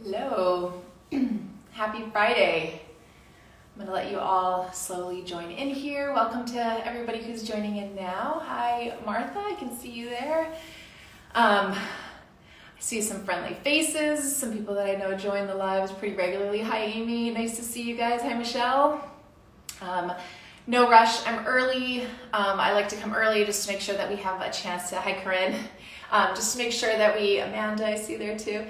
Hello, happy Friday. I'm gonna let you all slowly join in here. Welcome to everybody who's joining in now. Hi, Martha, I can see you there. I see some friendly faces, some people that I know join the lives pretty regularly. Hi, Amy, nice to see you guys. Hi, Michelle. No rush, I'm early. I like to come early just to make sure that we have a chance to, hi, Corinne. Just to make sure that Amanda, I see there too.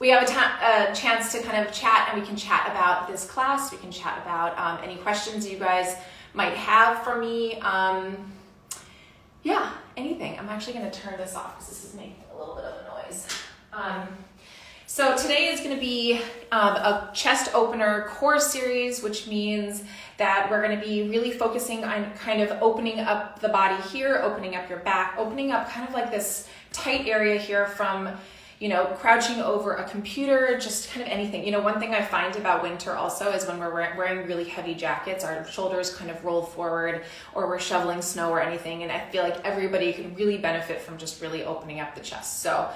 We have a chance to kind of chat, and we can chat about this class. We can chat about any questions you guys might have for me. Yeah, anything. I'm actually going to turn this off because this is making a little bit of a noise. So today is going to be a chest opener core series, which means that we're going to be really focusing on kind of opening up the body here, opening up your back, opening up kind of like this tight area here from, you know, crouching over a computer, just kind of anything. You know, one thing I find about winter also is when we're wearing really heavy jackets, our shoulders kind of roll forward, or we're shoveling snow or anything. And I feel like everybody could really benefit from just really opening up the chest. So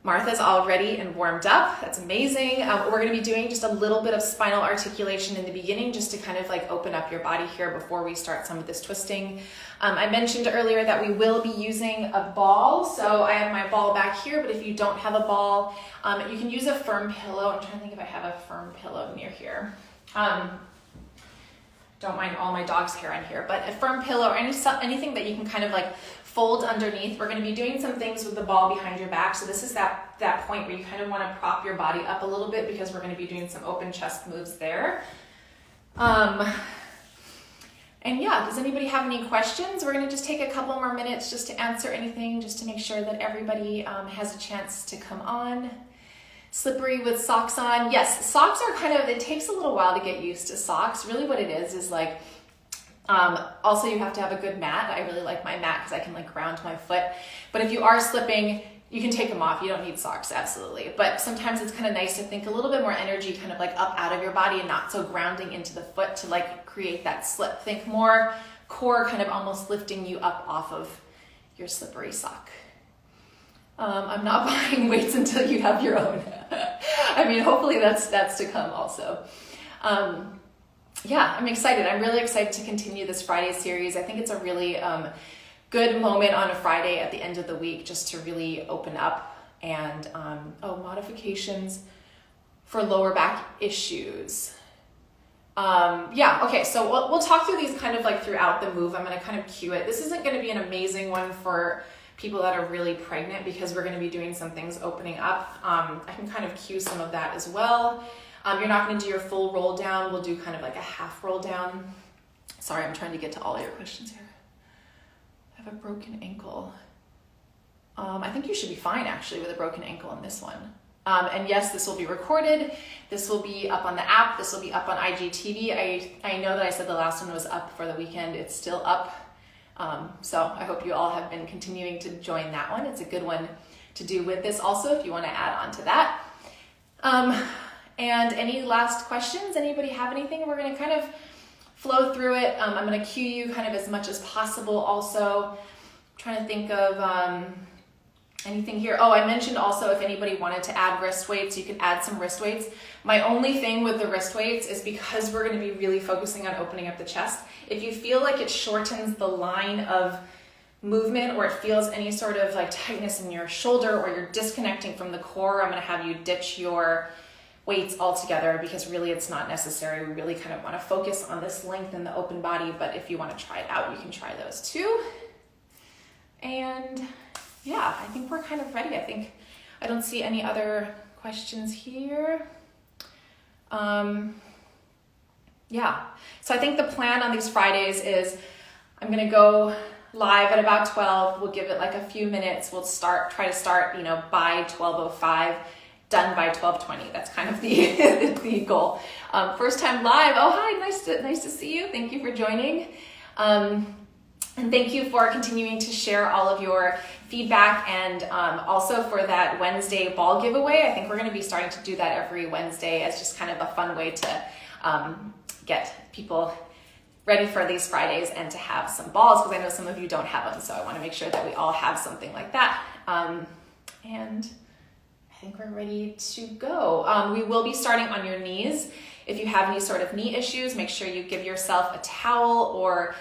Martha's all ready and warmed up. That's amazing. We're going to be doing just a little bit of spinal articulation in the beginning, just to kind of like open up your body here before we start some of this twisting. I mentioned earlier that we will be using a ball. So I have my ball back here, but if you don't have a ball, you can use a firm pillow. I'm trying to think if I have a firm pillow near here. Don't mind all my dog's hair on here, but a firm pillow or anything that you can kind of like fold underneath. We're going to be doing some things with the ball behind your back. So this is that point where you kind of want to prop your body up a little bit, because we're going to be doing some open chest moves there. And yeah, does anybody have any questions? We're going to just take a couple more minutes just to answer anything, just to make sure that everybody has a chance to come on. Slippery with socks on. Yes, socks are kind of, it takes a little while to get used to socks. Really what it is like, also you have to have a good mat. I really like my mat because I can like ground my foot. But if you are slipping, you can take them off. You don't need socks, absolutely. But sometimes it's kind of nice to think a little bit more energy kind of like up out of your body and not so grounding into the foot to like create that slip. Think more core kind of almost lifting you up off of your slippery sock. I'm not buying weights until you have your own. I mean, hopefully that's to come also. Yeah, I'm excited. I'm really excited to continue this Friday series. I think it's a really good moment on a Friday at the end of the week just to really open up and, modifications for lower back issues. Yeah, okay, so we'll talk through these kind of like throughout the move. I'm going to kind of cue it. This isn't going to be an amazing one for people that are really pregnant, because we're going to be doing some things opening up. I can kind of cue some of that as well. You're not going to do your full roll down. We'll do kind of like a half roll down. Sorry, I'm trying to get to all your questions here. I have a broken ankle. I think you should be fine actually with a broken ankle in this one. And yes, this will be recorded. This will be up on the app. This will be up on IGTV. I know that I said the last one was up for the weekend. It's still up. So I hope you all have been continuing to join that one. It's a good one to do with this also, if you want to add on to that. And any last questions? Anybody have anything? We're going to kind of flow through it. I'm going to cue you kind of as much as possible also. I'm trying to think of anything here. Oh, I mentioned also if anybody wanted to add wrist weights, you can add some wrist weights. My only thing with the wrist weights is because we're going to be really focusing on opening up the chest. If you feel like it shortens the line of movement, or it feels any sort of like tightness in your shoulder, or you're disconnecting from the core, I'm going to have you ditch your weights altogether, because really it's not necessary. We really kind of want to focus on this length in the open body, but if you want to try it out, you can try those too. And yeah, I think we're kind of ready. I don't see any other questions here. Yeah, so I think the plan on these Fridays is I'm going to go live at about 12. We'll give it like a few minutes. We'll try to start, by 12:05, done by 12:20. That's kind of the goal. First time live. Oh, hi, nice to see you. Thank you for joining. And thank you for continuing to share all of your feedback, and also for that Wednesday ball giveaway. I think we're going to be starting to do that every Wednesday as just kind of a fun way to get people ready for these Fridays and to have some balls, because I know some of you don't have them. So I want to make sure that we all have something like that. And I think we're ready to go. We will be starting on your knees. If you have any sort of knee issues, make sure you give yourself a towel, or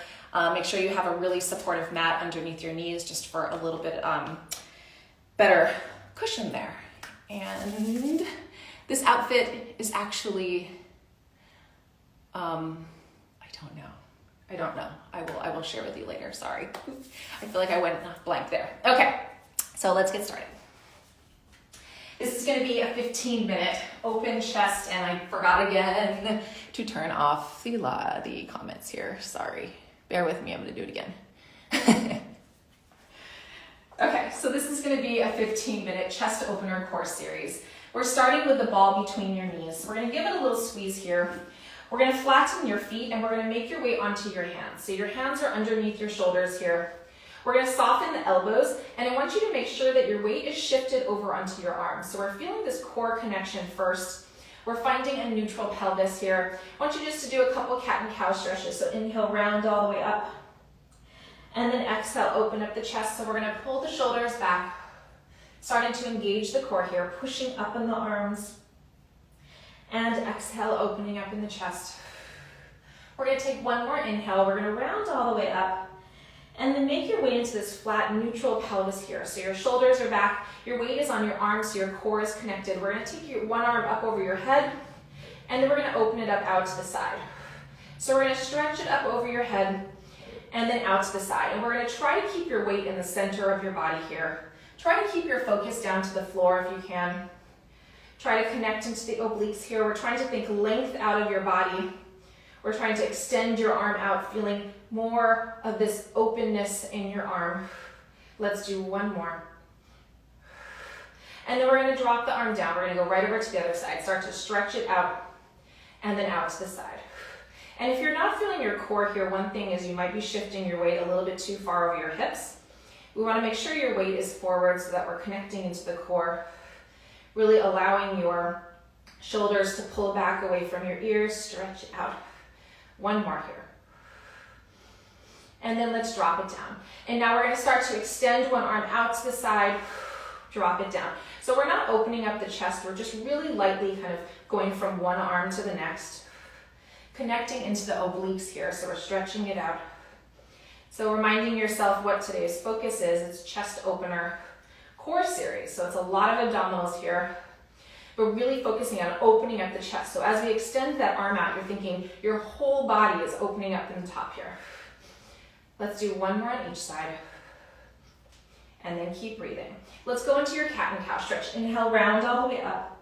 make sure you have a really supportive mat underneath your knees just for a little bit better cushion there. And this outfit is actually, I don't know. I will share with you later. Sorry. I feel like I went blank there. Okay, so let's get started. This is going to be a 15-minute open chest, and I forgot again to turn off the comments here. Sorry. Bear with me. I'm going to do it again. Okay, so this is going to be a 15-minute chest opener core series. We're starting with the ball between your knees. We're going to give it a little squeeze here. We're going to flatten your feet, and we're going to make your way onto your hands. So your hands are underneath your shoulders here. We're going to soften the elbows, and I want you to make sure that your weight is shifted over onto your arms. So we're feeling this core connection first. We're finding a neutral pelvis here. I want you just to do a couple cat and cow stretches. So inhale, round all the way up. And then exhale, open up the chest. So we're going to pull the shoulders back, starting to engage the core here, pushing up in the arms. And exhale, opening up in the chest. We're going to take one more inhale. We're going to round all the way up. And then make your way into this flat, neutral pelvis here. So your shoulders are back, your weight is on your arms, so your core is connected. We're going to take your one arm up over your head, and then we're going to open it up out to the side. So we're going to stretch it up over your head, and then out to the side. And we're going to try to keep your weight in the center of your body here. Try to keep your focus down to the floor if you can. Try to connect into the obliques here. We're trying to think length out of your body. We're trying to extend your arm out, feeling more of this openness in your arm. Let's do one more. And then we're going to drop the arm down. We're going to go right over to the other side. Start to stretch it out, and then out to the side. And if you're not feeling your core here, one thing is you might be shifting your weight a little bit too far over your hips. We want to make sure your weight is forward so that we're connecting into the core, really allowing your shoulders to pull back away from your ears, stretch it out. One more here. And then let's drop it down. And now we're going to start to extend one arm out to the side, drop it down. So we're not opening up the chest, we're just really lightly kind of going from one arm to the next, connecting into the obliques here, so we're stretching it out. So reminding yourself what today's focus is, it's chest opener core series. So it's a lot of abdominals here. But really focusing on opening up the chest. So as we extend that arm out, you're thinking your whole body is opening up in the top here. Let's do one more on each side. And then keep breathing. Let's go into your cat and cow stretch. Inhale, round all the way up.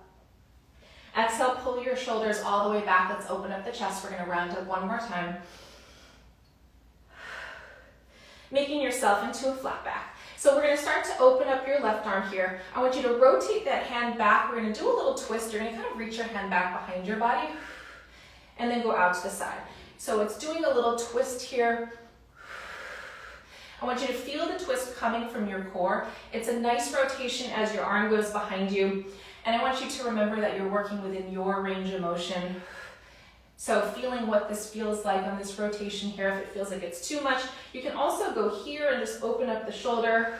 Exhale, pull your shoulders all the way back. Let's open up the chest. We're going to round up one more time. Making yourself into a flat back. So we're going to start to open up your left arm here. I want you to rotate that hand back. We're going to do a little twist. You're going to kind of reach your hand back behind your body and then go out to the side. So it's doing a little twist here. I want you to feel the twist coming from your core. It's a nice rotation as your arm goes behind you. And I want you to remember that you're working within your range of motion. So feeling what this feels like on this rotation here, if it feels like it's too much, you can also go here and just open up the shoulder.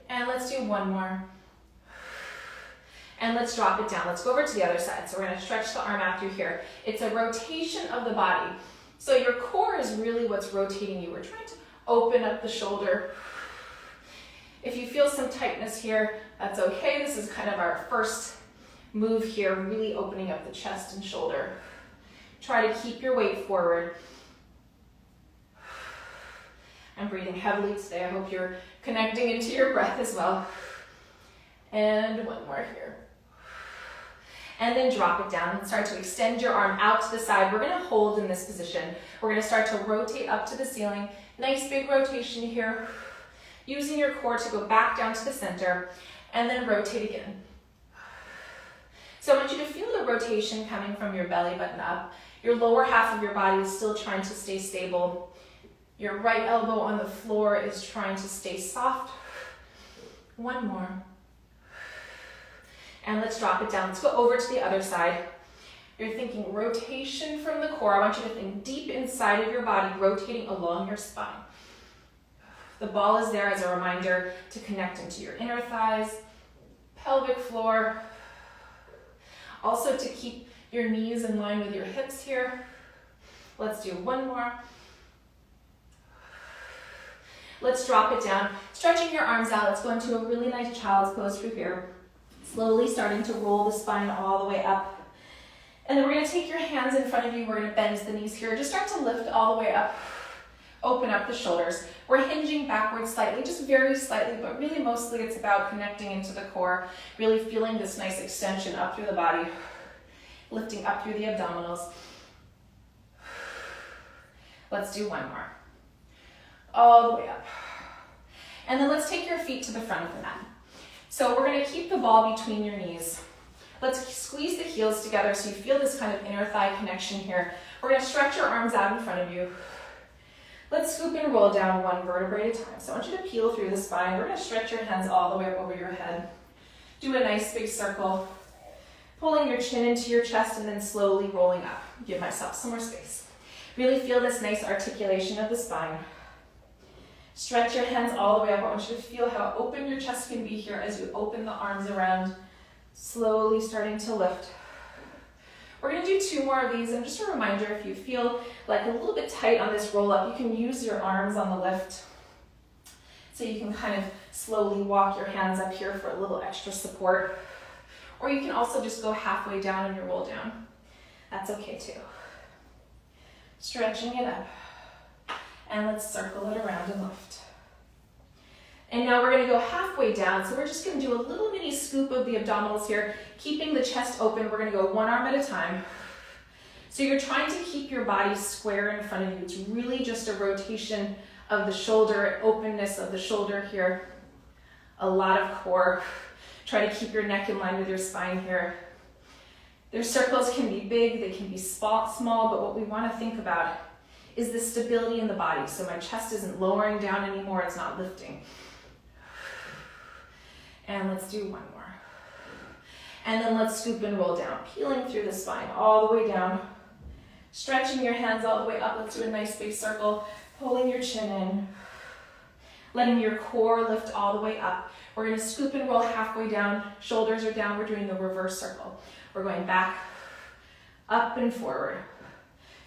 And let's do one more. And let's drop it down. Let's go over to the other side. So we're going to stretch the arm out through here. It's a rotation of the body. So your core is really what's rotating you. We're trying to open up the shoulder. If you feel some tightness here, that's okay. This is kind of our first move here, really opening up the chest and shoulder. Try to keep your weight forward. I'm breathing heavily today. I hope you're connecting into your breath as well. And one more here. And then drop it down and start to extend your arm out to the side. We're going to hold in this position. We're going to start to rotate up to the ceiling. Nice big rotation here. Using your core to go back down to the center and then rotate again. So I want you to feel the rotation coming from your belly button up. Your lower half of your body is still trying to stay stable. Your right elbow on the floor is trying to stay soft. One more. And let's drop it down. Let's go over to the other side. You're thinking rotation from the core. I want you to think deep inside of your body, rotating along your spine. The ball is there as a reminder to connect into your inner thighs, pelvic floor. Also to keep your knees in line with your hips here. Let's do one more. Let's drop it down. Stretching your arms out. Let's go into a really nice child's pose through here. Slowly starting to roll the spine all the way up. And then we're going to take your hands in front of you. We're going to bend the knees here. Just start to lift all the way up. Open up the shoulders. We're hinging backwards slightly, just very slightly, but really mostly it's about connecting into the core, really feeling this nice extension up through the body, lifting up through the abdominals. Let's do one more. All the way up. And then let's take your feet to the front of the mat. So we're going to keep the ball between your knees. Let's squeeze the heels together so you feel this kind of inner thigh connection here. We're going to stretch your arms out in front of you. Let's scoop and roll down one vertebrae at a time. So I want you to peel through the spine. We're going to stretch your hands all the way up over your head. Do a nice big circle. Pulling your chin into your chest and then slowly rolling up. Give myself some more space. Really feel this nice articulation of the spine. Stretch your hands all the way up. I want you to feel how open your chest can be here as you open the arms around. Slowly starting to lift. We're going to do two more of these, and just a reminder, if you feel like a little bit tight on this roll up, you can use your arms on the lift. So you can kind of slowly walk your hands up here for a little extra support. Or you can also just go halfway down in your roll down. That's okay too. Stretching it up. And let's circle it around and lift. And now we're going to go halfway down, so we're just going to do a little mini scoop of the abdominals here, keeping the chest open. We're going to go one arm at a time. So you're trying to keep your body square in front of you. It's really just a rotation of the shoulder, openness of the shoulder here. A lot of core. Try to keep your neck in line with your spine here. Their circles can be big, they can be small, but what we want to think about is the stability in the body. So my chest isn't lowering down anymore, it's not lifting. And let's do one more. And then let's scoop and roll down, peeling through the spine all the way down. Stretching your hands all the way up. Let's do a nice big circle, pulling your chin in. Letting your core lift all the way up. We're going to scoop and roll halfway down. Shoulders are down. We're doing the reverse circle. We're going back, up and forward.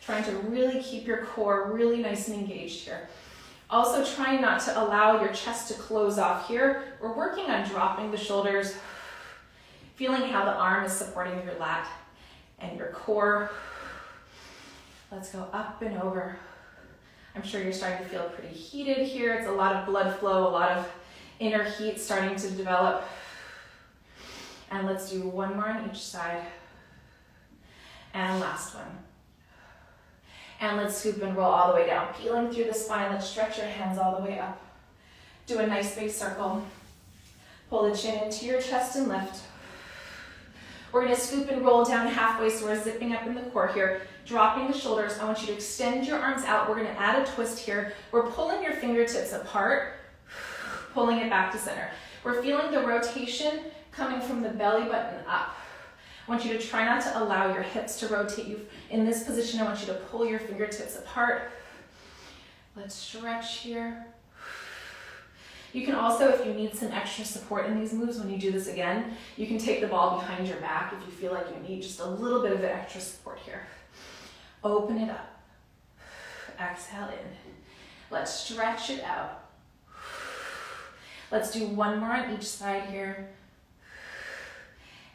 Trying to really keep your core really nice and engaged here. Also trying not to allow your chest to close off here. We're working on dropping the shoulders, feeling how the arm is supporting your lat and your core. Let's go up and over. I'm sure you're starting to feel pretty heated here. It's a lot of blood flow, a lot of inner heat starting to develop. And let's do one more on each side. And last one. And let's scoop and roll all the way down, peeling through the spine. Let's stretch your hands all the way up. Do a nice big circle. Pull the chin into your chest and lift. We're going to scoop and roll down halfway, so we're zipping up in the core here, dropping the shoulders. I want you to extend your arms out. We're going to add a twist here. We're pulling your fingertips apart, pulling it back to center. We're feeling the rotation coming from the belly button up. I want you to try not to allow your hips to rotate you. In this position, I want you to pull your fingertips apart. Let's stretch here. You can also, if you need some extra support in these moves, when you do this again, you can take the ball behind your back if you feel like you need just a little bit of extra support here. Open it up. Exhale in. Let's stretch it out. Let's do one more on each side here.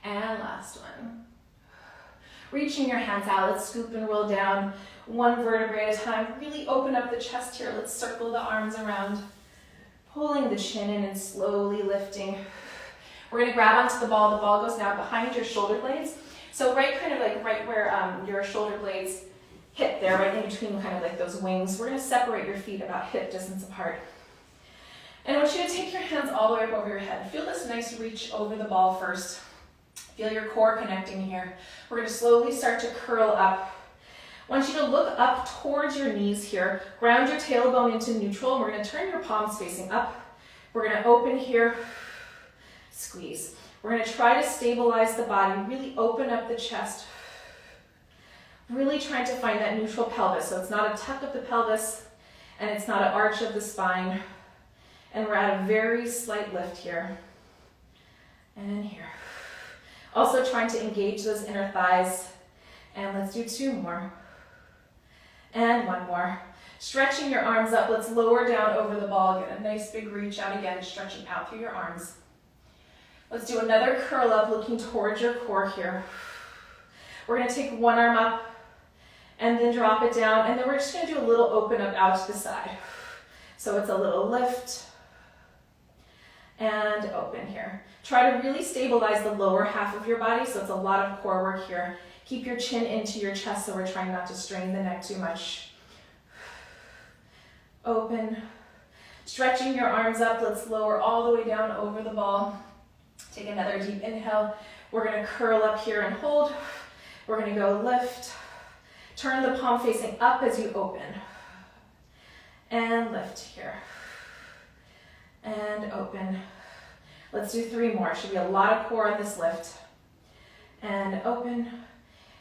And last one. Reaching your hands out, let's scoop and roll down one vertebrae at a time. Really open up the chest here. Let's circle the arms around. Pulling the chin in and slowly lifting. We're going to grab onto the ball. The ball goes now behind your shoulder blades. So right where your shoulder blades hit there, right in between kind of like those wings. We're going to separate your feet about hip distance apart. And I want you to take your hands all the way up over your head. Feel this nice reach over the ball first. Feel your core connecting here. We're going to slowly start to curl up. I want you to look up towards your knees here. Ground your tailbone into neutral. We're going to turn your palms facing up. We're going to open here. Squeeze. We're going to try to stabilize the body. Really open up the chest. Really trying to find that neutral pelvis. So it's not a tuck of the pelvis and it's not an arch of the spine. And we're at a very slight lift here. And here. Also trying to engage those inner thighs. And let's do 2 more. And 1 more. Stretching your arms up, let's lower down over the ball. Get a nice big reach out again, stretching out through your arms. Let's do another curl up, looking towards your core here. We're gonna take one arm up and then drop it down, and then we're just gonna do a little open up out to the side. So it's a little lift and open here. Try to really stabilize the lower half of your body, so it's a lot of core work here. Keep your chin into your chest, so we're trying not to strain the neck too much. Open. Stretching your arms up, let's lower all the way down over the ball. Take another deep inhale. We're gonna curl up here and hold. We're gonna go lift. Turn the palm facing up as you open. And lift here. And open. Let's do 3 more. Should be a lot of core on this lift. And open.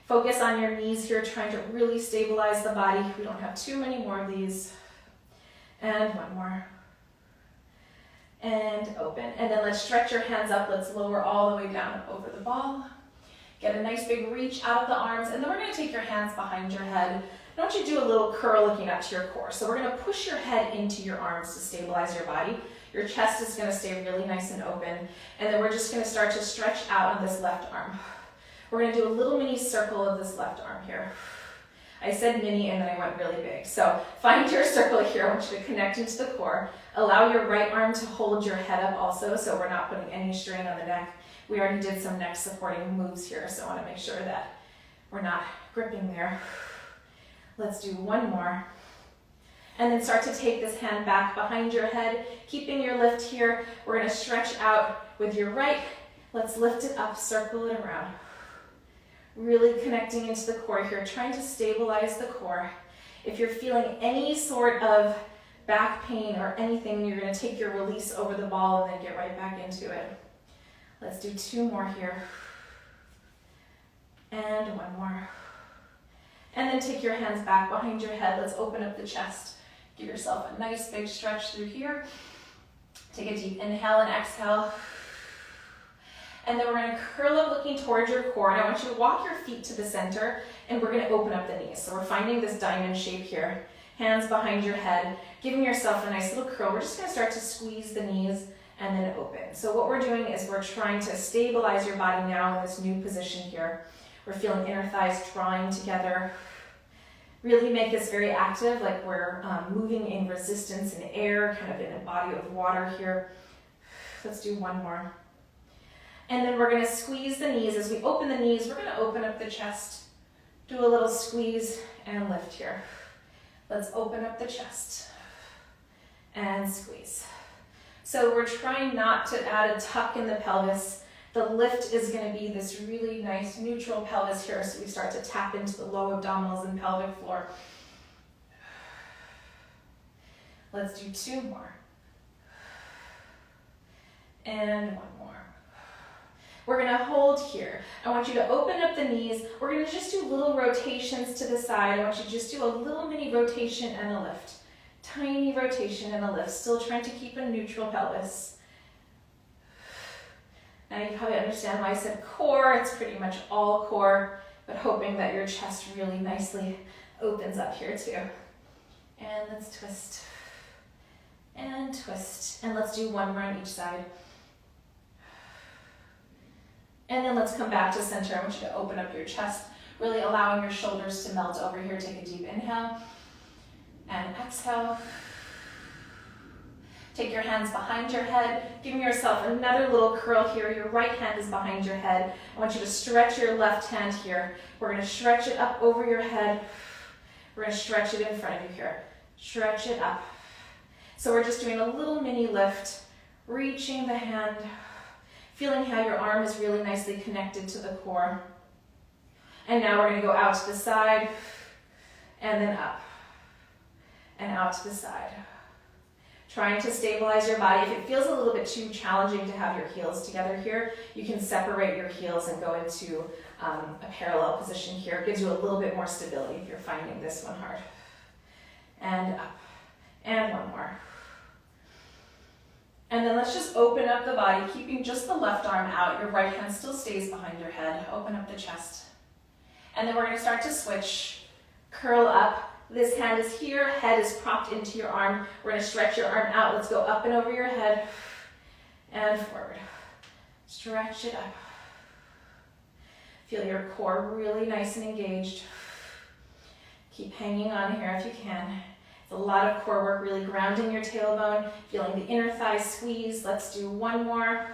Focus on your knees here, trying to really stabilize the body. We don't have too many more of these. And 1 more. And open. And then let's stretch your hands up. Let's lower all the way down over the ball. Get a nice big reach out of the arms. And then we're going to take your hands behind your head. I want you to do a little curl looking up to your core. So we're going to push your head into your arms to stabilize your body. Your chest is going to stay really nice and open. And then we're just going to start to stretch out on this left arm. We're going to do a little mini circle of this left arm here. I said mini and then I went really big. So find your circle here. I want you to connect into the core. Allow your right arm to hold your head up also, so we're not putting any strain on the neck. We already did some neck supporting moves here, so I want to make sure that we're not gripping there. Let's do 1 more. And then start to take this hand back behind your head, keeping your lift here. We're going to stretch out with your right. Let's lift it up, circle it around. Really connecting into the core here, trying to stabilize the core. If you're feeling any sort of back pain or anything, you're going to take your release over the ball and then get right back into it. Let's do 2 more here. And 1 more. And then take your hands back behind your head. Let's open up the chest. Give yourself a nice big stretch through here. Take a deep inhale and exhale. And then we're going to curl up looking towards your core. And I want you to walk your feet to the center, and we're going to open up the knees. So we're finding this diamond shape here. Hands behind your head, giving yourself a nice little curl. We're just going to start to squeeze the knees and then open. So what we're doing is we're trying to stabilize your body now in this new position here. We're feeling inner thighs drawing together. Really make this very active, like we're moving in resistance in air, kind of in a body of water here. Let's do 1 more. And then we're going to squeeze the knees. As we open the knees, we're going to open up the chest. Do a little squeeze and lift here. Let's open up the chest and squeeze. So we're trying not to add a tuck in the pelvis. The lift is going to be this really nice neutral pelvis here, so we start to tap into the low abdominals and pelvic floor. Let's do 2 more. And 1 more. We're going to hold here. I want you to open up the knees. We're going to just do little rotations to the side. I want you to just do a little mini rotation and a lift. Tiny rotation and a lift. Still trying to keep a neutral pelvis. Now you probably understand why I said core. It's pretty much all core, but hoping that your chest really nicely opens up here too. And let's twist. And twist. And let's do 1 more on each side. And then let's come back to center. I want you to open up your chest, really allowing your shoulders to melt over here. Take a deep inhale and exhale. Take your hands behind your head, giving yourself another little curl here. Your right hand is behind your head. I want you to stretch your left hand here. We're going to stretch it up over your head. We're going to stretch it in front of you here. Stretch it up. So we're just doing a little mini lift, reaching the hand, feeling how your arm is really nicely connected to the core. And now we're going to go out to the side, and then up, and out to the side. Trying to stabilize your body. If it feels a little bit too challenging to have your heels together here, you can separate your heels and go into a parallel position here. It gives you a little bit more stability if you're finding this one hard. And up, and 1 more. And then let's just open up the body, keeping just the left arm out. Your right hand still stays behind your head. Open up the chest. And then we're going to start to switch. Curl up. This hand is here, head is propped into your arm. We're going to stretch your arm out. Let's go up and over your head and forward. Stretch it up. Feel your core really nice and engaged. Keep hanging on here if you can. It's a lot of core work, really grounding your tailbone, feeling the inner thighs squeeze. Let's do one more.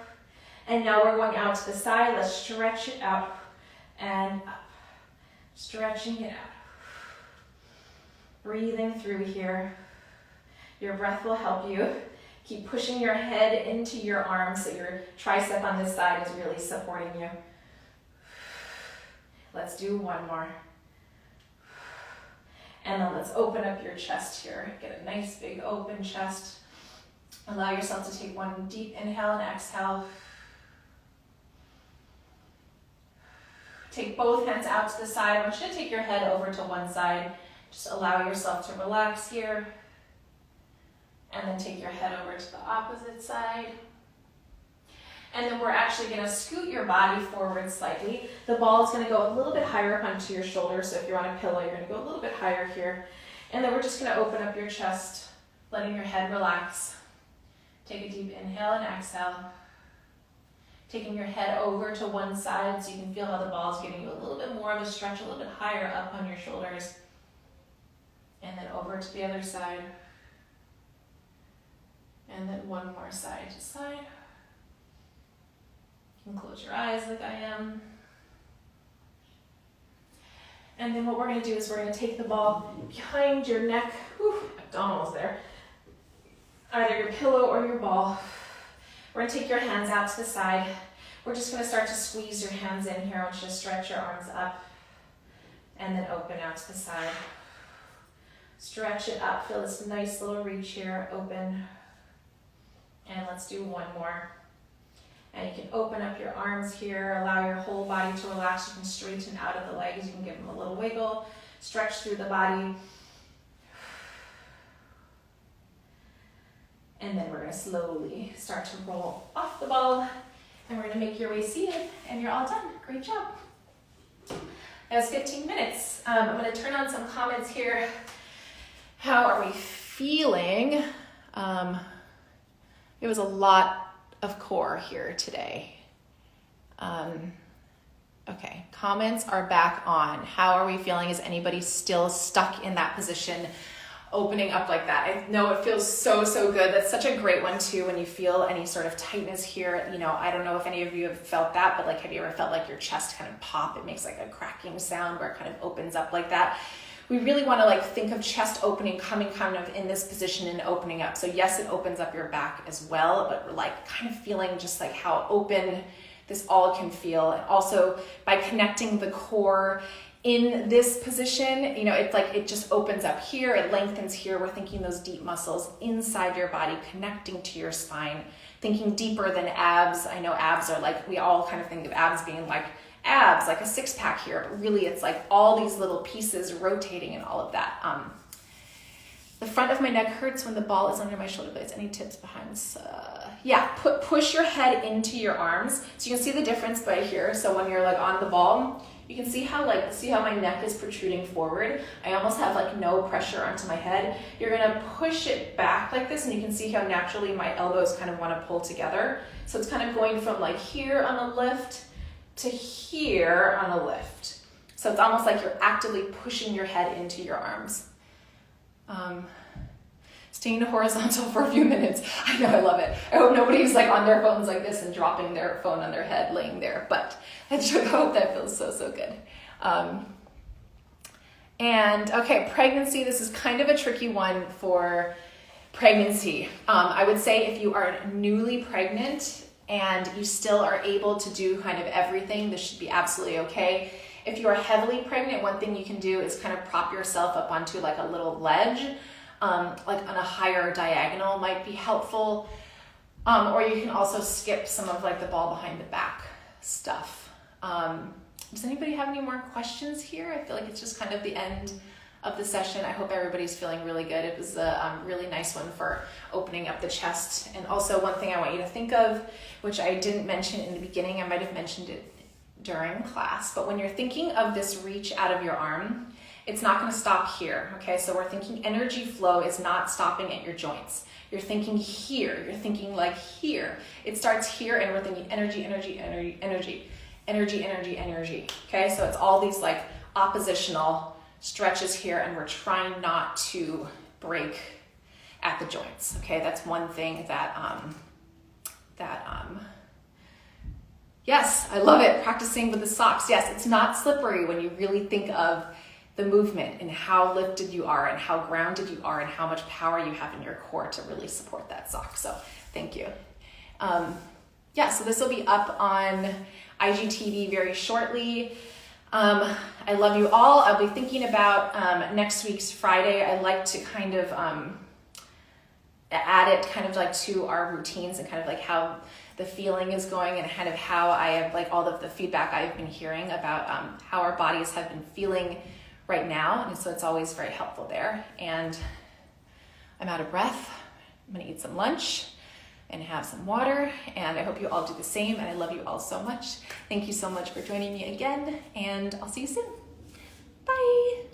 And now we're going out to the side. Let's stretch it out and up. Stretching it out. Breathing through here. Your breath will help you. Keep pushing your head into your arms so your tricep on this side is really supporting you. Let's do one more. And then let's open up your chest here. Get a nice big open chest. Allow yourself to take one deep inhale and exhale. Take both hands out to the side. I want you to take your head over to one side. Just allow yourself to relax here. And then take your head over to the opposite side. And then we're actually going to scoot your body forward slightly. The ball is going to go a little bit higher up onto your shoulders. So if you're on a pillow, you're going to go a little bit higher here. And then we're just going to open up your chest, letting your head relax. Take a deep inhale and exhale. Taking your head over to one side so you can feel how the ball is giving you a little bit more of a stretch, a little bit higher up on your shoulders. And then over to the other side. And then one more side to side. You can close your eyes like I am. And then what we're going to do is we're going to take the ball behind your neck. Whew, abdominals there. Either your pillow or your ball. We're going to take your hands out to the side. We're just going to start to squeeze your hands in here. I want you to stretch your arms up and then open out to the side. Stretch it up. Feel this nice little reach here. Open. And let's do one more. And you can open up your arms here. Allow your whole body to relax. You can straighten out of the legs. You can give them a little wiggle. Stretch through the body. And then we're going to slowly start to roll off the ball. And we're going to make your way seated. And you're all done. Great job. That was 15 minutes. I'm going to turn on some comments here. How are we feeling? It was a lot of core here today. Okay, comments are back on. How are we feeling? Is anybody still stuck in that position, opening up like that? I know it feels so, so good. That's such a great one too, when you feel any sort of tightness here. You know, I don't know if any of you have felt that, but like, have you ever felt like your chest kind of pop? It makes like a cracking sound where it kind of opens up like that. We really want to like think of chest opening, coming kind of in this position and opening up. So yes, it opens up your back as well, but we're like kind of feeling just like how open this all can feel. And also by connecting the core in this position, you know, it's like it just opens up here, it lengthens here. We're thinking those deep muscles inside your body connecting to your spine, thinking deeper than abs. I know abs are like, we all kind of think of abs being like abs, like a six-pack here, but really it's like all these little pieces rotating and all of that. The front of my neck hurts when the ball is under my shoulder blades. Any tips behind this? Yeah, push your head into your arms. So you can see the difference by here. So when you're like on the ball, you can see how my neck is protruding forward. I almost have like no pressure onto my head. You're gonna push it back like this, and you can see how naturally my elbows kind of wanna pull together. So it's kind of going from like here on a lift to here on a lift. So it's almost like you're actively pushing your head into your arms. Staying horizontal for a few minutes. I know, I love it. I hope nobody's like on their phones like this and dropping their phone on their head laying there, but I hope that feels so, so good. And okay, pregnancy, this is kind of a tricky one for pregnancy. I would say if you are newly pregnant and you still are able to do kind of everything, this should be absolutely okay. If you are heavily pregnant, one thing you can do is kind of prop yourself up onto like a little ledge, like on a higher diagonal might be helpful. Or you can also skip some of like the ball behind the back stuff. Does anybody have any more questions here? I feel like it's just kind of the end of the session. I hope everybody's feeling really good. It was a really nice one for opening up the chest. And also one thing I want you to think of, which I didn't mention in the beginning, I might have mentioned it during class, but when you're thinking of this reach out of your arm, it's not going to stop here, okay? So we're thinking energy flow is not stopping at your joints. You're thinking here, you're thinking like here. It starts here and we're thinking energy, energy, energy, energy, energy, energy, energy, okay? So it's all these like oppositional stretches here, and we're trying not to break at the joints, okay? That's one thing that, yes, I love it, practicing with the socks. Yes, it's not slippery when you really think of the movement and how lifted you are and how grounded you are and how much power you have in your core to really support that sock. So thank you. Yeah, so this will be up on IGTV very shortly. I love you all. I'll be thinking about next week's Friday. I like to kind of add it kind of like to our routines and kind of like how the feeling is going and kind of how I have like all of the feedback I've been hearing about how our bodies have been feeling right now. And so it's always very helpful there. And I'm out of breath. I'm gonna eat some lunch and have some water. And I hope you all do the same. And I love you all so much. Thank you so much for joining me again. And I'll see you soon. Bye.